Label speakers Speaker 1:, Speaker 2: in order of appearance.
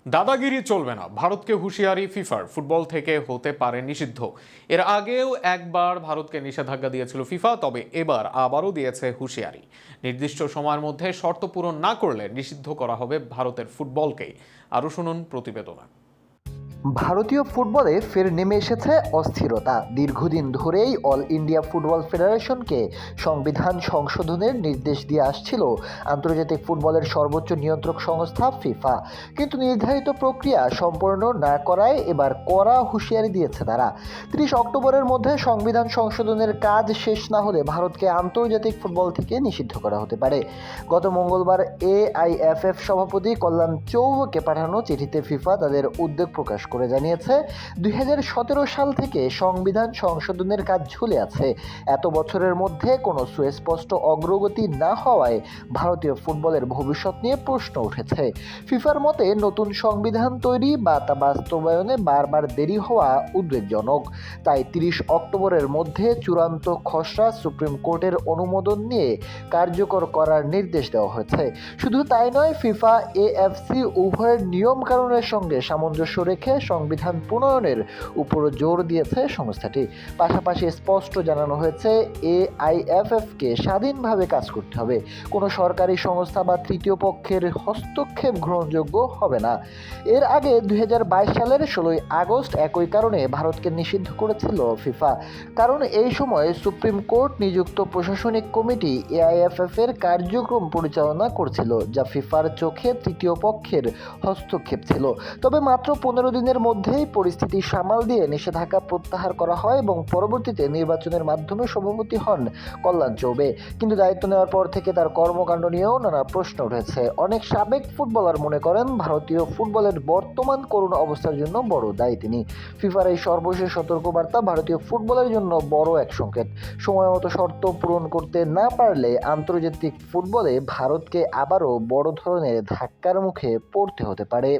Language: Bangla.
Speaker 1: দাদাগিরি চলবে না, ভারতকে হুঁশিয়ারি ফিফার, ফুটবল থেকে হতে পারে নিষিদ্ধ। এর আগেও একবার ভারতকে নিষেধাজ্ঞা দিয়েছিল ফিফা, তবে এবার আবারও দিয়েছে হুঁশিয়ারি। নির্দিষ্ট সময়ের মধ্যে শর্ত পূরণ না করলে নিষিদ্ধ করা হবে ভারতের ফুটবলকেই। আরও শুনুন প্রতিবেদনা।
Speaker 2: ভারতীয় ফুটবলে ফের নেমে এসেছে অস্থিরতা। দীর্ঘদিন ধরেই অল ইন্ডিয়া ফুটবল ফেডারেশনকে সংবিধান সংশোধনের নির্দেশ দিয়ে আসছিল আন্তর্জাতিক ফুটবলের সর্বোচ্চ নিয়ন্ত্রক সংস্থা ফিফা, কিন্তু নির্ধারিত প্রক্রিয়া সম্পন্ন না করায় এবার কড়া হুঁশিয়ারি দিয়েছে তারা। 30 অক্টোবরের মধ্যে সংবিধান সংশোধনের কাজ শেষ না হলে ভারতকে আন্তর্জাতিক ফুটবল থেকে নিষিদ্ধ করা হতে পারে। গত মঙ্গলবার AIFF সভাপতি কল্যাণ চৌবেকে পাঠানো চিঠিতে ফিফা তাদের উদ্বেগ প্রকাশ করে জানিয়েছে, 2017 সাল থেকে সংবিধান সংশোধনের কাজ ঝুলে আছে। এত বছরের মধ্যে কোনো সুস্পষ্ট অগ্রগতি না হওয়ায় ভারতীয় ফুটবলের ভবিষ্যৎ নিয়ে প্রশ্ন উঠেছে। ফিফার মতে নতুন সংবিধান তৈরি বা তা বাস্তবায়নে বারবার দেরি হওয়া উদ্বেগজনক। তাই 30 অক্টোবরের মধ্যে চূড়ান্ত খসড়া সুপ্রিম কোর্টের অনুমোদন নিয়ে কার্যকর করার নির্দেশ দেওয়া হয়েছে। শুধু তাই নয়, ফিফা AFC উভয়ের নিয়ম কানুনের সঙ্গে সামঞ্জস্য রেখে সংবিধান প্রণয়নের উপর জোর দিয়েছে সংস্থাটি। পাশাপাশি স্পষ্ট জানানো হয়েছে, AIFF-কে স্বাধীনভাবে কাজ করতে হবে, কোনো সরকারি সংস্থা বা তৃতীয় পক্ষের হস্তক্ষেপ গ্রহণযোগ্য হবে না। এর আগে 2022 সালের 16 আগস্ট একই কারণে ভারতকে নিষিদ্ধ করেছিল ফিফা। কারণ এই সময় সুপ্রিম কোর্ট নিযুক্ত প্রশাসনিক কমিটি AIFF-এর কার্যক্রম পরিচালনা করছিল, যা ফিফার চোখে তৃতীয় পক্ষের হস্তক্ষেপ ছিল। তবে মাত্র 15 দিনের মধ্যেই পরিস্থিতি সামাল দিয়ে নিষেধাজ্ঞা প্রত্যাহার করা হয় এবং পরবর্তীতে নির্বাচনের মাধ্যমে সভাপতি হন কল্যাণ চৌবে। কিন্তু দায়িত্ব নেওয়ার পর থেকে তার কর্মকাণ্ড নিয়েও নানা প্রশ্ন উঠেছে। অনেক সাবেক ফুটবলার মনে করেন, ভারতীয় ফুটবলের বর্তমান করুণ অবস্থার জন্য বড় দায়ী তিনি। ফিফার এই সর্বশেষ সতর্কবার্তা ভারতীয় ফুটবলের জন্য বড় এক সংকেত। সময়মতো শর্ত পূরণ করতে না পারলে আন্তর্জাতিক ফুটবলে ভারতকে আবারও বড় ধরনের ধাক্কার মুখে পড়তে হতে পারে।